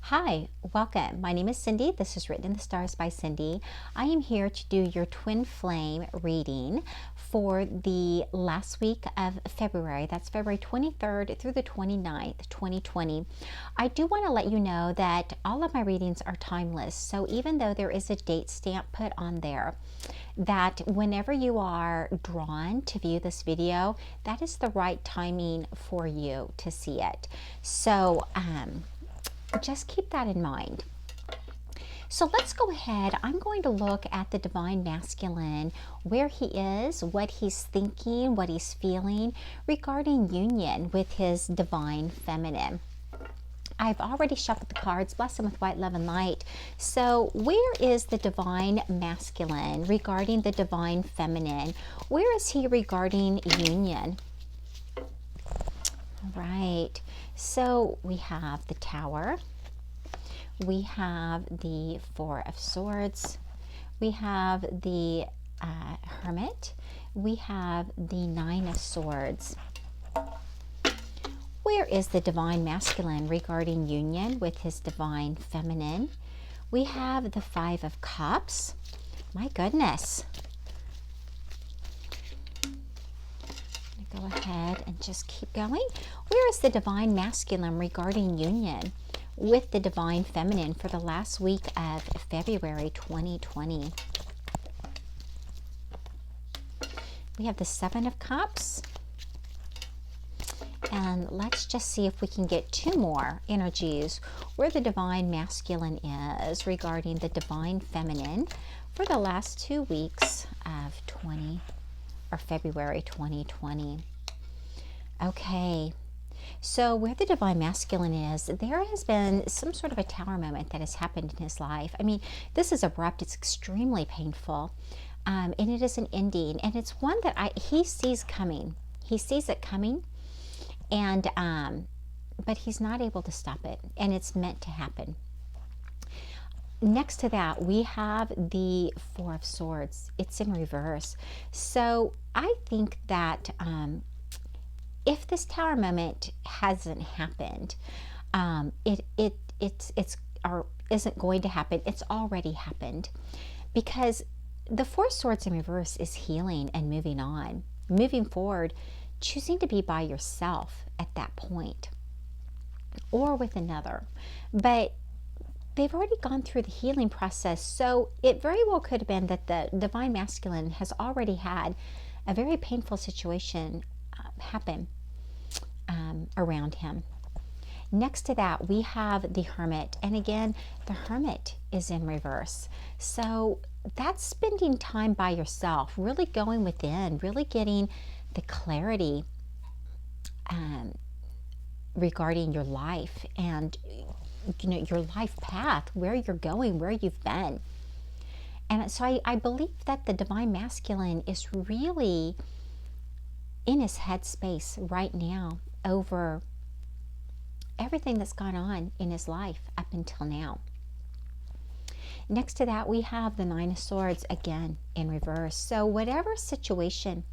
Hi, welcome. My name is Cindy. This is Written in the Stars by Cindy. I am here to do your twin flame reading for the last week of February. That's February 23rd through the 29th, 2020. I do want to let you know that all of my readings are timeless. So even though there is a date stamp put on there, that whenever you are drawn to view this video, that is the right timing for you to see it. So, just keep that in mind. So let's go ahead. I'm going to look at the Divine Masculine, where he is, what he's thinking, what he's feeling regarding union with his Divine Feminine. I've already shuffled the cards, bless them with white, love, and light. So where is the Divine Masculine regarding the Divine Feminine? Where is he regarding union? All right, so we have the Tower, we have the Four of Swords, we have the Hermit, we have the Nine of Swords. Where is the Divine Masculine regarding union with his Divine Feminine? We have the Five of Cups. My goodness. Go ahead and just keep going. Where is the Divine Masculine regarding union with the Divine Feminine for the last week of February 2020? We have the Seven of Cups. And let's just see if we can get two more energies where the Divine Masculine is regarding the Divine Feminine for the last 2 weeks of February 2020. Okay, so where the Divine Masculine is, there has been some sort of a Tower moment that has happened in his life. I mean, this is abrupt, it's extremely painful, and it is an ending, and it's one that he sees coming. He sees it coming, and but he's not able to stop it, and it's meant to happen. Next to that, we have the Four of Swords. It's in reverse. So I think that if this Tower moment hasn't happened, isn't going to happen. It's already happened, because the Four of Swords in reverse is healing and moving on, moving forward, choosing to be by yourself at that point, or with another, but they've already gone through the healing process. So it very well could have been that the Divine Masculine has already had a very painful situation happen around him. Next to that, we have the Hermit. And again, the Hermit is in reverse. So that's spending time by yourself, really going within, really getting the clarity regarding your life and your life path, where you're going, where you've been. And so I believe that the Divine Masculine is really in his headspace right now over everything that's gone on in his life up until now. Next to that, we have the Nine of Swords, again in reverse. So whatever situation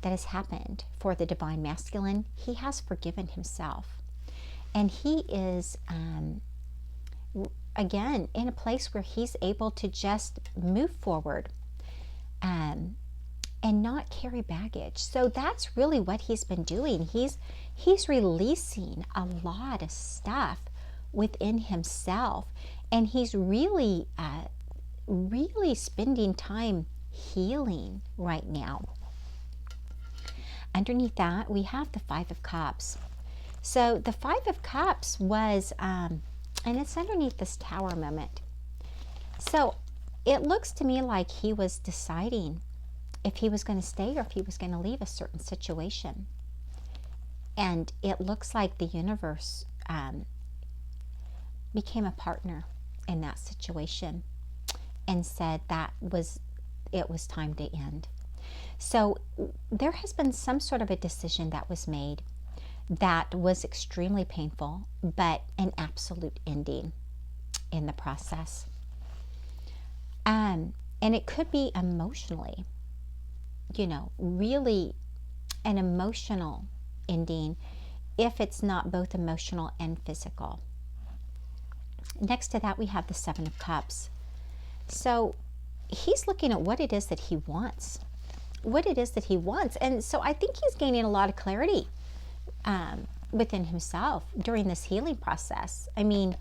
that has happened for the Divine Masculine, he has forgiven himself. And he is, again, in a place where he's able to just move forward and not carry baggage. So that's really what he's been doing. He's releasing a lot of stuff within himself, and he's really, really spending time healing right now. Underneath that, we have the Five of Cups. So the Five of Cups was, and it's underneath this Tower moment. So it looks to me like he was deciding if he was going to stay or if he was going to leave a certain situation. And it looks like the universe became a partner in that situation and said that it was time to end. So there has been some sort of a decision that was made that was extremely painful, but an absolute ending in the process. And it could be emotionally, really an emotional ending if it's not both emotional and physical. Next to that, we have the Seven of Cups. So he's looking at what it is that he wants. What it is that he wants. And so I think he's gaining a lot of clarity within himself during this healing process. I mean,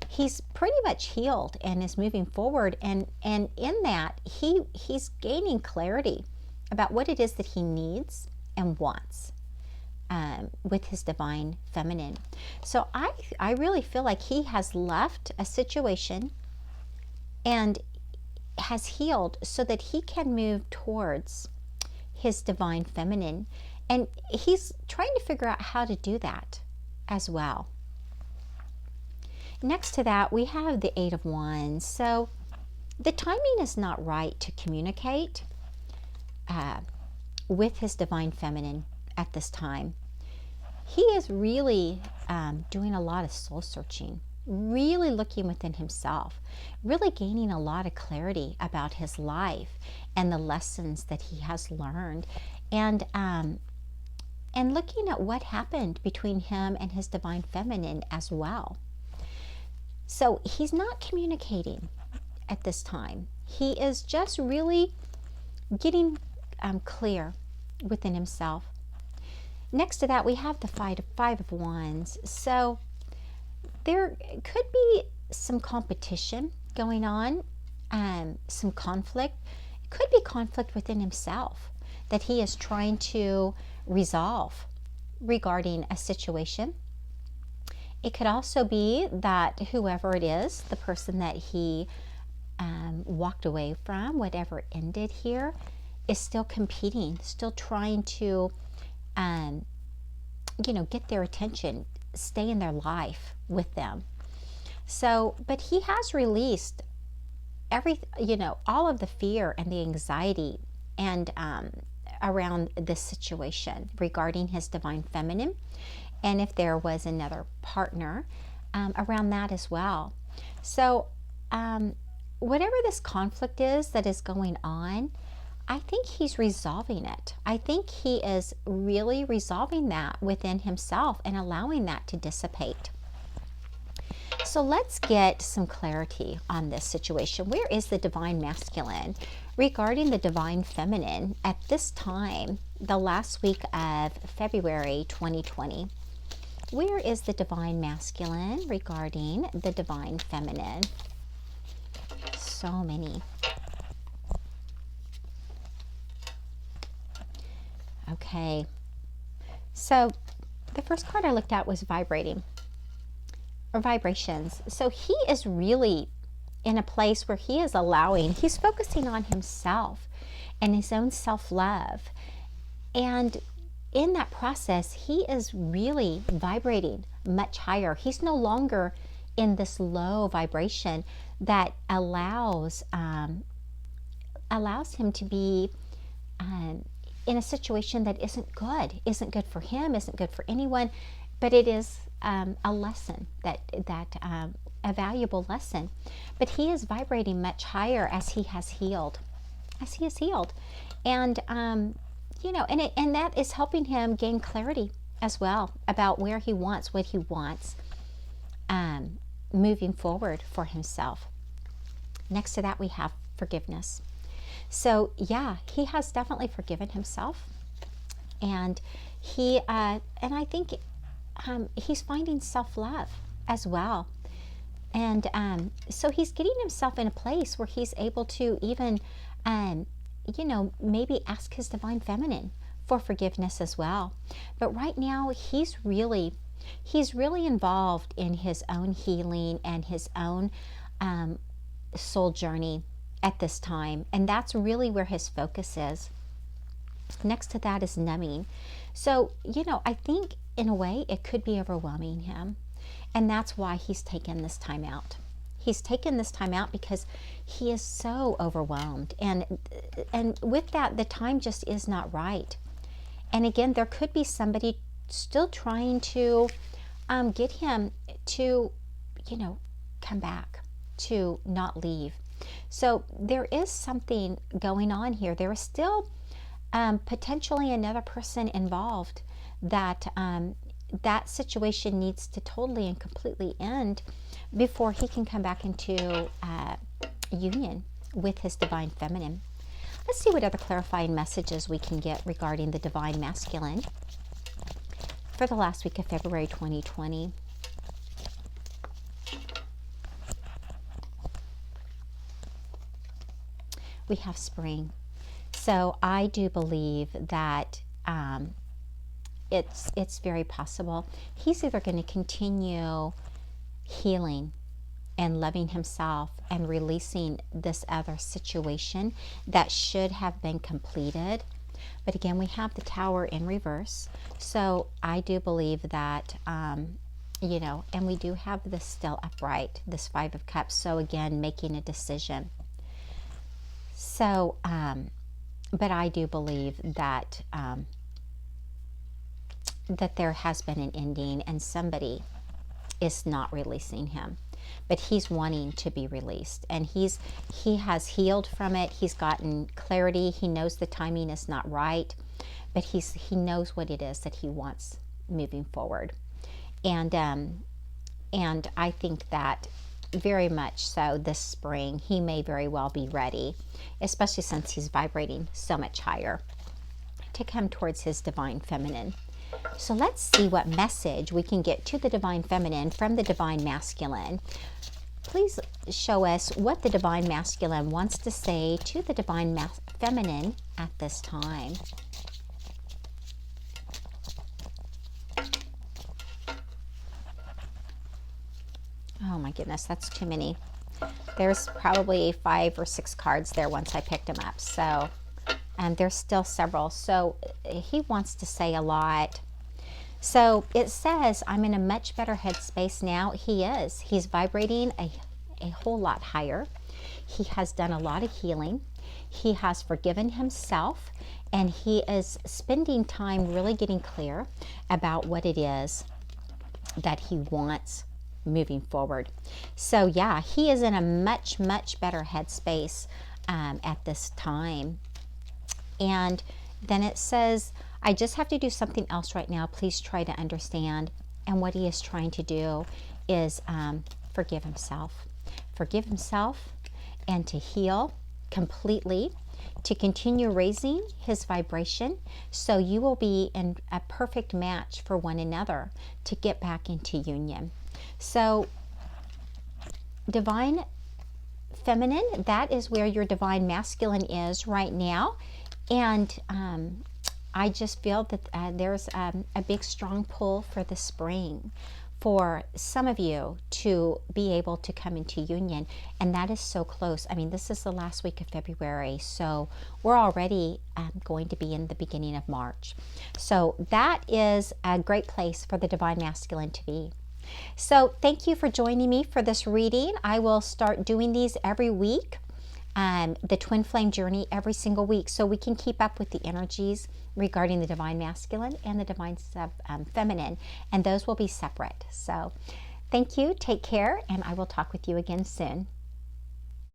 he's pretty much healed and is moving forward. And in that, he's gaining clarity about what it is that he needs and wants with his divine feminine. So I really feel like he has left a situation and has healed so that he can move towards his divine feminine. And he's trying to figure out how to do that as well. Next to that, we have the Eight of Wands. So the timing is not right to communicate with his divine feminine at this time. He is really doing a lot of soul searching, really looking within himself, really gaining a lot of clarity about his life and the lessons that he has learned, and looking at what happened between him and his divine feminine as well. So he's not communicating at this time. He is just really getting clear within himself. Next to that, we have the Five of Wands. So there could be some competition going on, some conflict. It could be conflict within himself that he is trying to resolve regarding a situation. It could also be that whoever it is, the person that he walked away from, whatever ended here, is still competing, still trying to get their attention, stay in their life with them. So, but he has released all of the fear and the anxiety and around this situation regarding his divine feminine, and if there was another partner around that as well. So whatever this conflict is that is going on, I think he's resolving it. I think he is really resolving that within himself and allowing that to dissipate. So let's get some clarity on this situation. Where is the divine masculine regarding the divine feminine at this time, the last week of February 2020? Where is the divine masculine regarding the divine feminine? So many. Okay, so the first card I looked at was vibrating, or vibrations. So he is really in a place where he is he's focusing on himself and his own self-love. And in that process, he is really vibrating much higher. He's no longer in this low vibration that allows him to be in a situation that isn't good for him, isn't good for anyone, but it is a lesson, a valuable lesson. But he is vibrating much higher as he has healed, and and that is helping him gain clarity as well about where he wants, what he wants, moving forward for himself. Next to that, we have forgiveness. So yeah, he has definitely forgiven himself, and I think he's finding self-love as well. And so he's getting himself in a place where he's able to even, maybe ask his divine feminine for forgiveness as well. But right now, he's really involved in his own healing and his own soul journey at this time. And that's really where his focus is. Next to that is numbing. So, I think in a way it could be overwhelming him. And that's why he's taken this time out. He's taken this time out because he is so overwhelmed. And with that, the time just is not right. And again, there could be somebody still trying to get him to, come back, to not leave. So there is something going on here. There is still potentially another person involved that that situation needs to totally and completely end. before he can come back into union with his divine feminine. Let's see what other clarifying messages we can get regarding the divine masculine for the last week of February 2020. We have spring. So I do believe that it's very possible he's either going to continue healing and loving himself and releasing this other situation that should have been completed. But again, we have the Tower in reverse. So I do believe that, you know, and we do have this still upright, this Five of Cups. So again, making a decision. So, but I do believe that that there has been an ending and somebody is not releasing him, but he's wanting to be released, and he has healed from it. He's gotten clarity. He knows the timing is not right, but he knows what it is that he wants moving forward, and I think that very much so this spring he may very well be ready, especially since he's vibrating so much higher, to come towards his divine feminine. So let's see what message we can get to the divine feminine from the divine masculine. Please show us what the divine masculine wants to say to the divine feminine at this time. Oh my goodness, that's too many. There's probably 5 or 6 cards there once I picked them up. So, and there's still several. So he wants to say a lot. So it says, I'm in a much better headspace now. He is. He's vibrating a whole lot higher. He has done a lot of healing. He has forgiven himself, and he is spending time really getting clear about what it is that he wants moving forward. So yeah, he is in a much, much better headspace at this time. And then it says, I just have to do something else right now. Please try to understand. And what he is trying to do is forgive himself. Forgive himself and to heal completely, to continue raising his vibration, so you will be in a perfect match for one another to get back into union. So divine feminine, that is where your divine masculine is right now. And I just feel that there's a big strong pull for the spring for some of you to be able to come into union, and that is so close. I mean, this is the last week of February, so we're already going to be in the beginning of March. So that is a great place for the divine masculine to be. So thank you for joining me for this reading. I will start doing these every week, the twin flame journey every single week, so we can keep up with the energies regarding the divine masculine and the divine feminine, and those will be separate. So thank you, take care, and I will talk with you again soon.